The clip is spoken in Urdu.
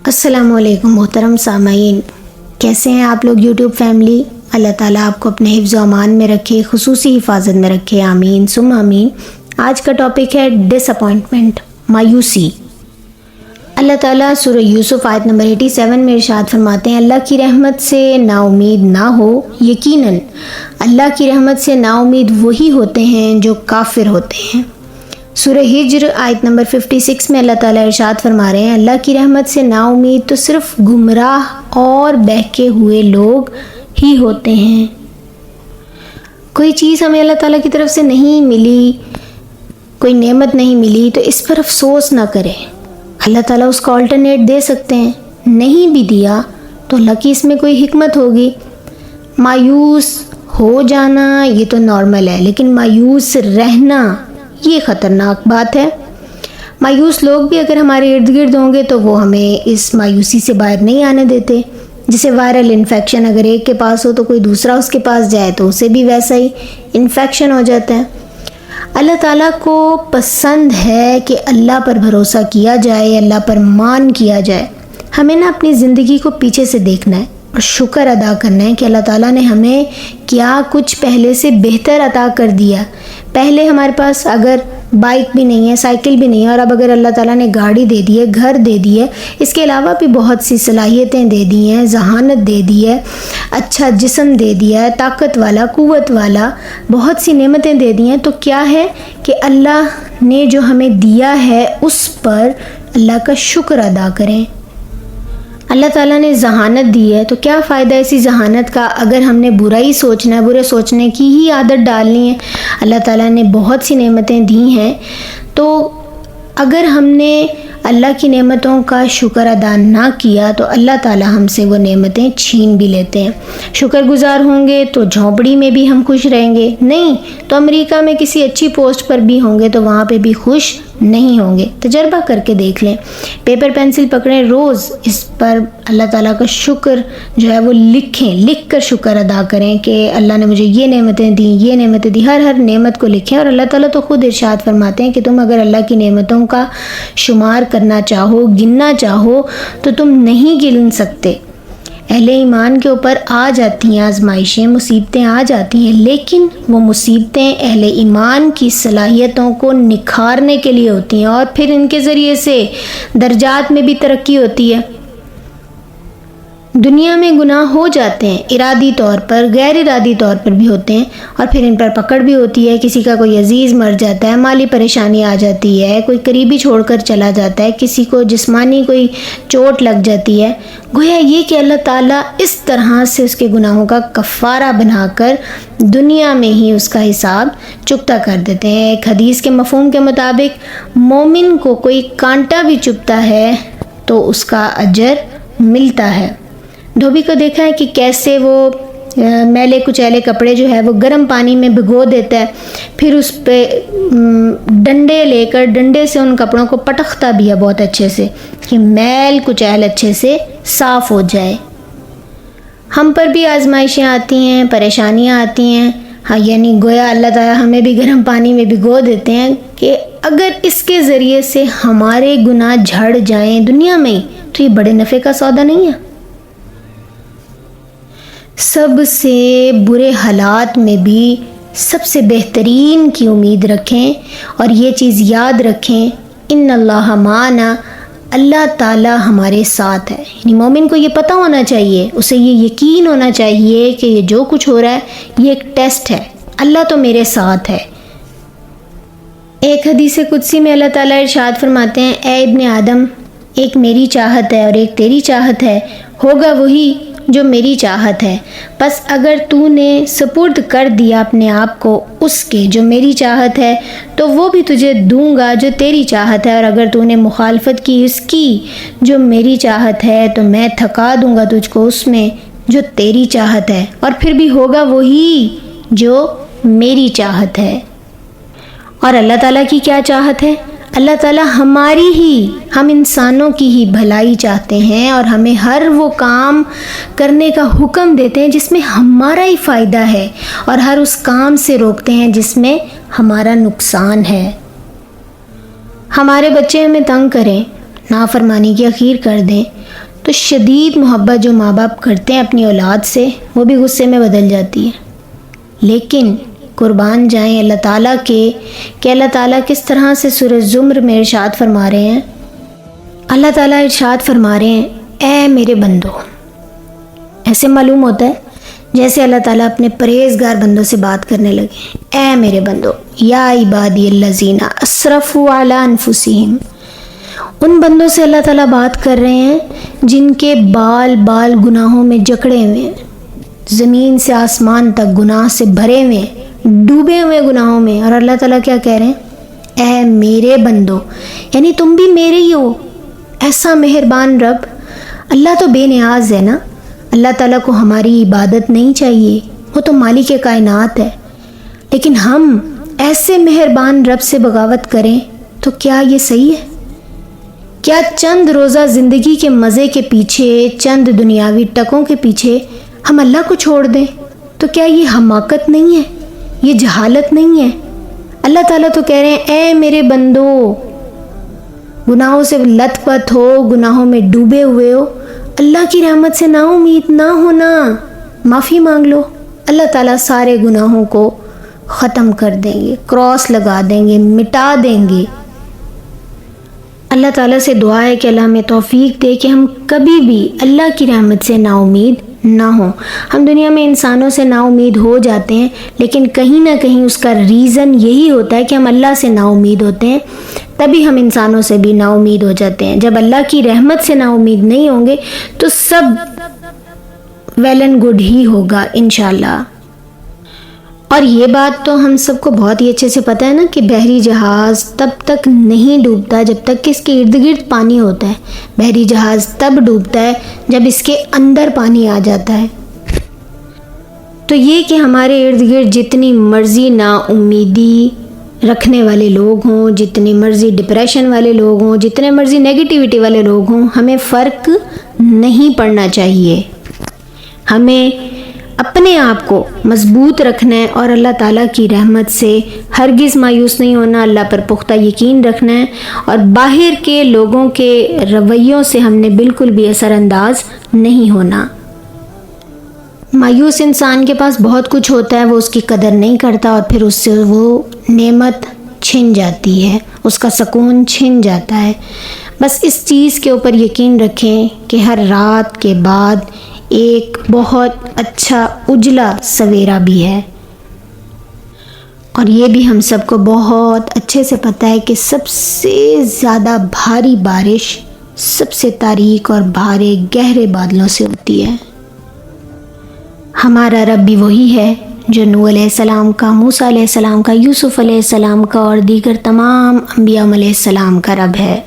السلام علیکم محترم سامعین، کیسے ہیں آپ لوگ یوٹیوب فیملی؟ اللہ تعالیٰ آپ کو اپنے حفظ و امان میں رکھے، خصوصی حفاظت میں رکھے، آمین ثم آمین۔ آج کا ٹاپک ہے ڈس اپوائنٹمنٹ، مایوسی۔ اللہ تعالیٰ سورہ یوسف آیت نمبر 87 میں ارشاد فرماتے ہیں، اللہ کی رحمت سے نا امید نہ ہو، یقیناً اللہ کی رحمت سے نا امید وہی ہوتے ہیں جو کافر ہوتے ہیں۔ سورہ ہجر آیت نمبر 56 میں اللہ تعالیٰ ارشاد فرما رہے ہیں، اللہ کی رحمت سے نا امید تو صرف گمراہ اور بہکے ہوئے لوگ ہی ہوتے ہیں۔ کوئی چیز ہمیں اللہ تعالیٰ کی طرف سے نہیں ملی، کوئی نعمت نہیں ملی تو اس پر افسوس نہ کرے، اللہ تعالیٰ اس کا آلٹرنیٹ دے سکتے ہیں۔ نہیں بھی دیا تو اللہ کی اس میں کوئی حکمت ہوگی۔ مایوس ہو جانا یہ تو نارمل ہے، لیکن مایوس رہنا یہ خطرناک بات ہے۔ مایوس لوگ بھی اگر ہمارے ارد گرد ہوں گے تو وہ ہمیں اس مایوسی سے باہر نہیں آنے دیتے۔ جیسے وائرل انفیکشن، اگر ایک کے پاس ہو تو کوئی دوسرا اس کے پاس جائے تو اسے بھی ویسا ہی انفیکشن ہو جاتا ہے۔ اللہ تعالیٰ کو پسند ہے کہ اللہ پر بھروسہ کیا جائے، اللہ پر مان کیا جائے۔ ہمیں نا اپنی زندگی کو پیچھے سے دیکھنا ہے اور شکر ادا کرنا ہے کہ اللہ تعالیٰ نے ہمیں کیا کچھ پہلے سے بہتر عطا کر دیا۔ پہلے ہمارے پاس اگر بائک بھی نہیں ہے، سائیکل بھی نہیں ہے، اور اب اگر اللہ تعالیٰ نے گاڑی دے دی ہے، گھر دے دی ہے، اس کے علاوہ بھی بہت سی صلاحیتیں دے دی ہیں، ذہانت دے دی ہے، اچھا جسم دے دیا ہے، طاقت والا، قوت والا، بہت سی نعمتیں دے دی ہیں، تو کیا ہے کہ اللہ نے جو ہمیں دیا ہے اس پر اللہ کا شکر ادا کریں۔ اللہ تعالیٰ نے ذہانت دی ہے تو کیا فائدہ ایسی ذہانت کا اگر ہم نے برا ہی سوچنا ہے، برے سوچنے کی ہی عادت ڈالنی ہے۔ اللہ تعالیٰ نے بہت سی نعمتیں دی ہیں، تو اگر ہم نے اللہ کی نعمتوں کا شکر ادا نہ کیا تو اللہ تعالیٰ ہم سے وہ نعمتیں چھین بھی لیتے ہیں۔ شکر گزار ہوں گے تو جھونپڑی میں بھی ہم خوش رہیں گے، نہیں تو امریکہ میں کسی اچھی پوسٹ پر بھی ہوں گے تو وہاں پہ بھی خوش نہیں ہوں گے۔ تجربہ کر کے دیکھ لیں، پیپر پینسل پکڑیں، روز اس پر اللہ تعالیٰ کا شکر جو ہے وہ لکھیں، لکھ کر شکر ادا کریں کہ اللہ نے مجھے یہ نعمتیں دیں، یہ نعمتیں دی، ہر نعمت کو لکھیں۔ اور اللہ تعالیٰ تو خود ارشاد فرماتے ہیں کہ تم اگر اللہ کی نعمتوں کا شمار کرنا چاہو، گننا چاہو تو تم نہیں گن سکتے۔ اہل ایمان کے اوپر آ جاتی ہیں آزمائشیں، مصیبتیں آ جاتی ہیں، لیکن وہ مصیبتیں اہل ایمان کی صلاحیتوں کو نکھارنے کے لیے ہوتی ہیں، اور پھر ان کے ذریعے سے درجات میں بھی ترقی ہوتی ہے۔ دنیا میں گناہ ہو جاتے ہیں، ارادی طور پر، غیر ارادی طور پر بھی ہوتے ہیں، اور پھر ان پر پکڑ بھی ہوتی ہے۔ کسی کا کوئی عزیز مر جاتا ہے، مالی پریشانی آ جاتی ہے، کوئی قریبی چھوڑ کر چلا جاتا ہے، کسی کو جسمانی کوئی چوٹ لگ جاتی ہے۔ گویا یہ کہ اللہ تعالیٰ اس طرح سے اس کے گناہوں کا کفارہ بنا کر دنیا میں ہی اس کا حساب چکتا کر دیتے ہیں۔ ایک حدیث کے مفہوم کے مطابق مومن کو کوئی کانٹا بھی چبھتا ہے تو اس کا اجر ملتا ہے۔ دھوبی کو دیکھا ہے کہ کیسے وہ میلے کچیلے کپڑے جو ہے وہ گرم پانی میں بھگو دیتا ہے، پھر اس پہ ڈنڈے لے کر ڈنڈے سے ان کپڑوں کو پٹختا بھی ہے بہت اچھے سے کہ میل کچیل اچھے سے صاف ہو جائے۔ ہم پر بھی آزمائشیں آتی ہیں، پریشانیاں آتی ہیں، ہاں یعنی گویا اللہ تعالیٰ ہمیں بھی گرم پانی میں بھگو دیتے ہیں کہ اگر اس کے ذریعے سے ہمارے گناہ جھڑ جائیں دنیا میں تو یہ بڑے نفع کا سودا نہیں ہے۔ سب سے برے حالات میں بھی سب سے بہترین کی امید رکھیں، اور یہ چیز یاد رکھیں، ان اللہ معنا، اللہ تعالیٰ ہمارے ساتھ ہے۔ یعنی مومن کو یہ پتہ ہونا چاہیے، اسے یہ یقین ہونا چاہیے کہ یہ جو کچھ ہو رہا ہے یہ ایک ٹیسٹ ہے، اللہ تو میرے ساتھ ہے۔ ایک حدیث قدسی میں اللہ تعالیٰ ارشاد فرماتے ہیں، اے ابن آدم، ایک میری چاہت ہے اور ایک تیری چاہت ہے، ہوگا وہی جو میری چاہت ہے، بس اگر تو نے سپرد کر دیا اپنے آپ کو اس کے جو میری چاہت ہے تو وہ بھی تجھے دوں گا جو تیری چاہت ہے، اور اگر تو نے مخالفت کی اس کی جو میری چاہت ہے تو میں تھکا دوں گا تجھ کو اس میں جو تیری چاہت ہے، اور پھر بھی ہوگا وہی جو میری چاہت ہے۔ اور اللہ تعالیٰ کی کیا چاہت ہے؟ اللہ تعالیٰ ہماری ہی، ہم انسانوں کی ہی بھلائی چاہتے ہیں، اور ہمیں ہر وہ کام کرنے کا حکم دیتے ہیں جس میں ہمارا ہی فائدہ ہے، اور ہر اس کام سے روکتے ہیں جس میں ہمارا نقصان ہے۔ ہمارے بچے ہمیں تنگ کریں نافرمانی کی اخیر کر دیں تو شدید محبت جو ماں باپ کرتے ہیں اپنی اولاد سے وہ بھی غصے میں بدل جاتی ہے۔ لیکن قربان جائیں اللہ تعالیٰ کے کہ اللہ تعالیٰ کس طرح سے سورہ زمر میں ارشاد فرما رہے ہیں۔ اللہ تعالیٰ ارشاد فرما رہے ہیں اے میرے بندو، ایسے معلوم ہوتا ہے جیسے اللہ تعالیٰ اپنے پرہیزگار بندوں سے بات کرنے لگے۔ اے میرے بندو، یا عبادی الذین اسرفوا علی انفسہم، ان بندوں سے اللہ تعالیٰ بات کر رہے ہیں جن کے بال بال گناہوں میں جکڑے ہوئے ہیں، زمین سے آسمان تک گناہ سے بھرے ہوئے ہیں، ڈوبے ہوئے گناہوں میں، اور اللہ تعالیٰ کیا کہہ رہے ہیں؟ اے میرے بندو، یعنی تم بھی میرے ہی ہو۔ ایسا مہربان رب، اللہ تو بے نیاز ہے نا، اللہ تعالیٰ کو ہماری عبادت نہیں چاہیے، وہ تو مالک کائنات ہے، لیکن ہم ایسے مہربان رب سے بغاوت کریں تو کیا یہ صحیح ہے؟ کیا چند روزہ زندگی کے مزے کے پیچھے، چند دنیاوی ٹکوں کے پیچھے ہم اللہ کو چھوڑ دیں؟ تو کیا یہ حماقت نہیں ہے؟ یہ جہالت نہیں ہے؟ اللہ تعالیٰ تو کہہ رہے ہیں اے میرے بندو، گناہوں سے لت پت ہو، گناہوں میں ڈوبے ہوئے ہو، اللہ کی رحمت سے نا امید نہ ہونا، معافی مانگ لو، اللہ تعالیٰ سارے گناہوں کو ختم کر دیں گے، کراس لگا دیں گے، مٹا دیں گے۔ اللہ تعالیٰ سے دعا ہے کہ اللہ ہمیں توفیق دے کہ ہم کبھی بھی اللہ کی رحمت سے نا امید نہ ہوں۔ ہم دنیا میں انسانوں سے نا امید ہو جاتے ہیں، لیکن کہیں نہ کہیں اس کا ریزن یہی ہوتا ہے کہ ہم اللہ سے نا امید ہوتے ہیں، تبھی ہم انسانوں سے بھی نا امید ہو جاتے ہیں۔ جب اللہ کی رحمت سے نا امید نہیں ہوں گے تو سب ویل اینڈ گڈ ہی ہوگا انشاءاللہ۔ اور یہ بات تو ہم سب کو بہت ہی اچھے سے پتہ ہے نا کہ بحری جہاز تب تک نہیں ڈوبتا جب تک کہ اس کے ارد گرد پانی ہوتا ہے، بحری جہاز تب ڈوبتا ہے جب اس کے اندر پانی آ جاتا ہے۔ تو یہ کہ ہمارے ارد گرد جتنی مرضی نا امیدی رکھنے والے لوگ ہوں، جتنی مرضی ڈپریشن والے لوگ ہوں، جتنے مرضی نیگیٹیوٹی والے لوگ ہوں، ہمیں فرق نہیں پڑنا چاہیے۔ ہمیں اپنے آپ کو مضبوط رکھنا ہے اور اللہ تعالیٰ کی رحمت سے ہرگز مایوس نہیں ہونا، اللہ پر پختہ یقین رکھنا ہے، اور باہر کے لوگوں کے رویوں سے ہم نے بالکل بھی اثر انداز نہیں ہونا۔ مایوس انسان کے پاس بہت کچھ ہوتا ہے، وہ اس کی قدر نہیں کرتا اور پھر اس سے وہ نعمت چھن جاتی ہے، اس کا سکون چھن جاتا ہے۔ بس اس چیز کے اوپر یقین رکھیں کہ ہر رات کے بعد ایک بہت اچھا اجلا سویرا بھی ہے، اور یہ بھی ہم سب کو بہت اچھے سے پتہ ہے کہ سب سے زیادہ بھاری بارش سب سے تاریک اور بھارے گہرے بادلوں سے ہوتی ہے۔ ہمارا رب بھی وہی ہے جو نوح علیہ السلام کا، موسیٰ علیہ السلام کا، یوسف علیہ السلام کا اور دیگر تمام انبیاء علیہ السلام کا رب ہے۔